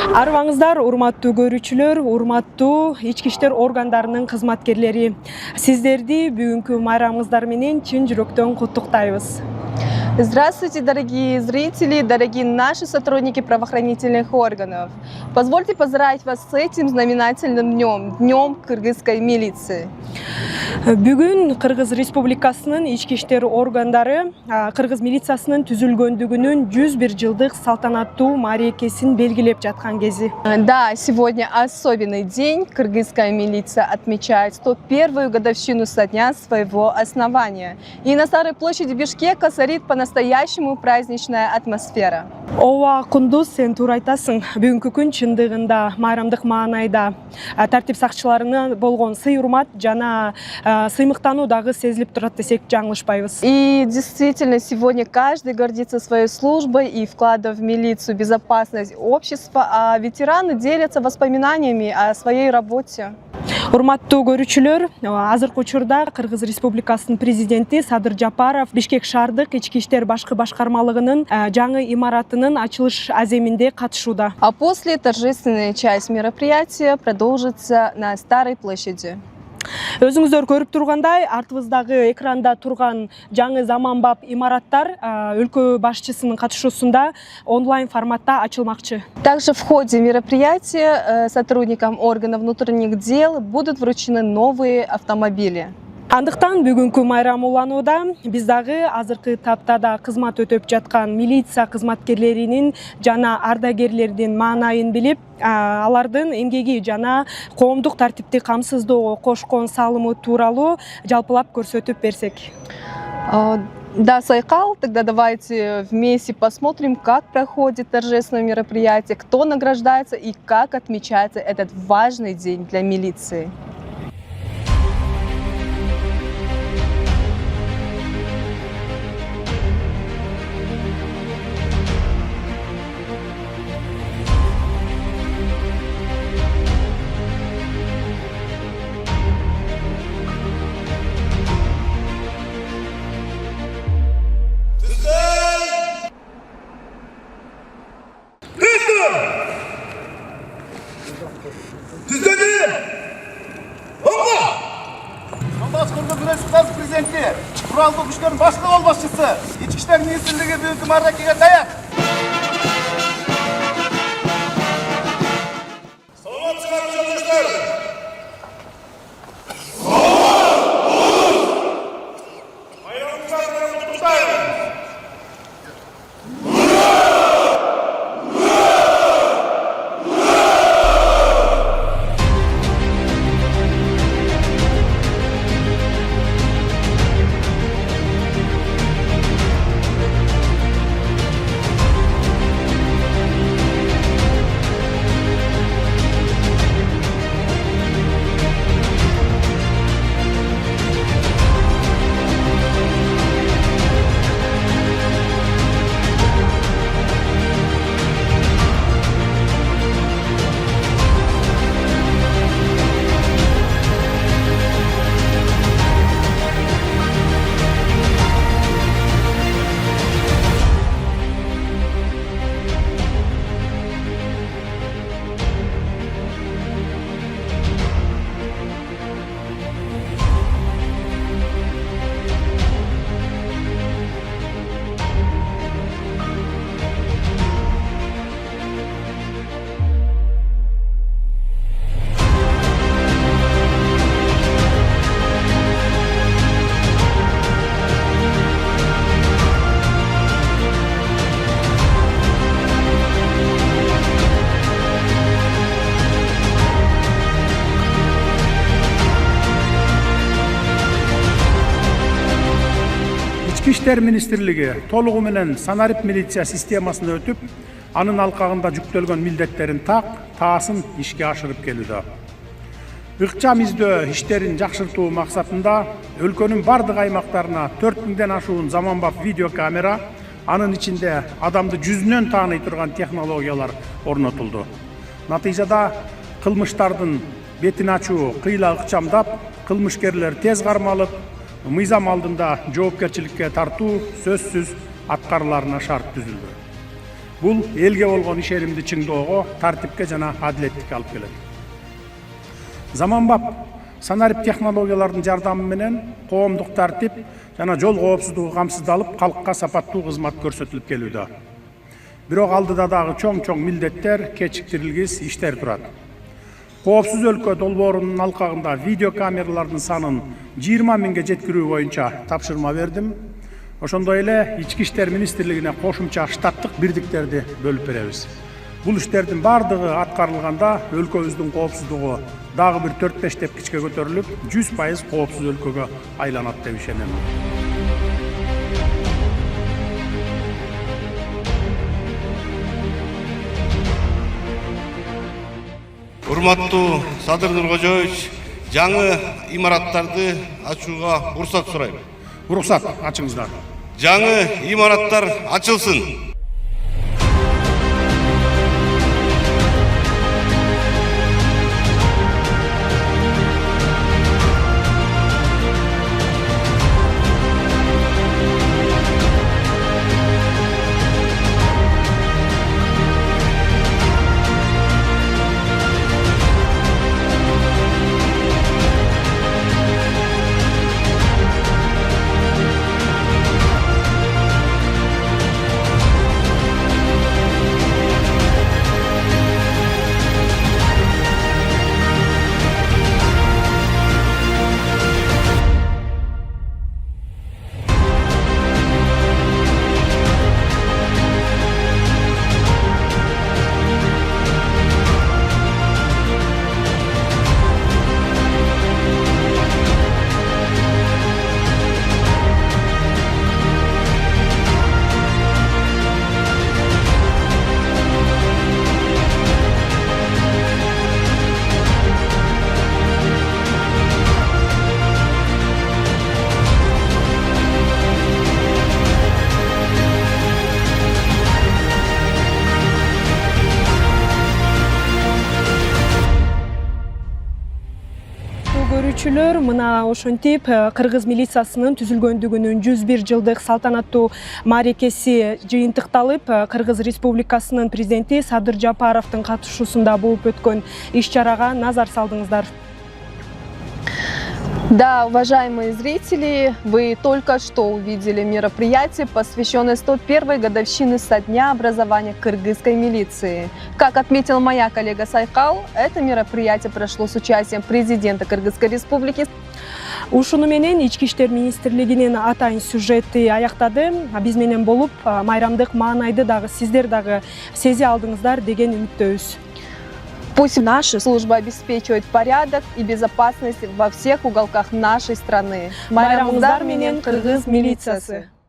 Арыбаңыздар, урматтуу көрүүчүлөр, урматтуу ички иштер органдарынын кызматкерлери. Сиздерди бүгүнкү майрамыңыздар менен чын жүрөктөн куттуктайбыз. Здравствуйте, дорогие зрители, дорогие наши сотрудники правоохранительных органов. Позвольте поздравить вас с этим знаменательным днем, Днем кыргызской милиции. Бүгүн Кыргыз Республикасынын ички иштер органдары Кыргыз милициясынын түзүлгөндүгүнүн 101 жылдык салтанаттуу мааракесин белгилеп жаткан кези. Да, сегодня особенный день. Кыргызская милиция отмечает 101-ю годовщину со дня своего основания. И на Старой площади Бишкека царит по-настоящему праздничная атмосфера. Ооба, Кундуз, сен туура айтасың. Бүгүнкү күн чындыгында майрамдык маанайда тартип сакчыларына болгон сый-урмат жана сыймыктануу дагы сезилип турат десек жаңылышпайбыз. И действительно, сегодня каждый гордится своей службой и вкладом в милицию, безопасность общества, а ветераны делятся воспоминаниями о своей работе. Урматтуу көрүүчүлөр, азыркы учурда Кыргыз Республикасынын президенти Садыр Жапаров Бишкек шаардык ички иштер башкы башкармалыгынын жаңы имаратынын ачылыш аземинде катышууда. А после торжественная часть мероприятия продолжится на Старой площади. Өзүңүздөр көрүп тургандай, артыбыздагы экранда турган жаңы заманбап имараттар өлкө башчысынын катышуусунда онлайн форматта ачылмакчы. Также в ходе мероприятия сотрудникам органов внутренних дел будут вручены новые автомобили. Андыктан бүгүнкү майрам уланууда биз дагы азыркы таптада кызмат өтөп жаткан милиция кызматкерлеринин жана ардагерлердин маанайын билип, алардын эмгеги жана коомдук тартипти камсыздоого кошкон салымы тууралуу жалпылап көрсөтүп берсек. Да, Сайкал, тогда давайте вместе посмотрим, как проходит торжественное мероприятие, кто награждается и как отмечается этот важный день для милиции. Президенти, Kurallı Güçlerin Başkan Kolbaşçısı, İçki İşler Ministrliği Büyük Marrake'ye dayak. Salamat çıkarın arkadaşlar. Salamat olun. Bayramımızdan kutlayın. İçki İşler Ministrliği толугу менен санарип милиция системасына өтүп, анын алкагында жүктөлгөн милдеттерин таасын ишке ашырып келүүдө. Ыкчам издөө иштерин жакшыртуу максатында өлкөнүн бардык аймактарына 4000ден ашуун заманбап видео камера, анын ичинде адамды жүзүнөн тааный турган технологиялар орнотулду. Натыйжада кылмыштардын бетин ачуу кыйла ыкчамдап, кылмышкерлер тез кармалып, мыйзам алдында жоопкерчиликке тартуу сөзсүз аткарыларына шарт түзүлдү. Бул элге болгон ишенимди чыңдоого, тартипке жана адилеттикке алып келет. Заманбап санарип технологиялардын жардамы менен коомдук тартип жана жол коопсуздугу камсыздалып, калкка сапаттуу кызмат көрсөтүлүп келүүдө. Бирок алдыда дагы чоң милдеттер, кечиктирилгис иштер турат. Коопсуз өлкө долбоорунун алкагында видео камералардын санын 20 миңге жеткирүү боюнча тапшырма бердим. Ошондой эле Ички иштер министрлигине кошумча штаттык бирдиктерди бөлүп беребиз. Бул иштердин бардыгы аткарылганда өлкөбүздүн коопсуздугу дагы бир 4-5 тепкичке көтөрүлүп, 100% коопсуз өлкөгө айланат деп ишенем. Урматтуу Садыр Нуркожоевич, жаңы имараттарды ачууга уруксат сурайм. Уруксат, ачыңыздар. Жаңы имараттар ачылсын. Көрүүчүлөр, мына ошентип кыргыз милициясынын түзүлгөндүгүнүн 101 жылдык салтанаттуу мааракеси жыйынтыкталып, Кыргыз Республикасынын президенти Садыр Жапаровдун катышуусунда болуп өткөн иш-чарага назар салдыңыздар. Да, уважаемые зрители, вы только что увидели мероприятие, посвященное 101-й годовщине со дня образования кыргызской милиции. Как отметила моя коллега Сайкал, это мероприятие прошло с участием президента Кыргызской республики. Ушуну менен Ички иштер министрлигинин атайын сюжети аяктады. Биз менен болуп, майрамдык маанайды дагы сиздер дагы сезе алдыңыздар деген үмүттөбүз. Пусть наша служба обеспечивает порядок и безопасность во всех уголках нашей страны. Майрамыңыздар менен Кыргыз милициясы.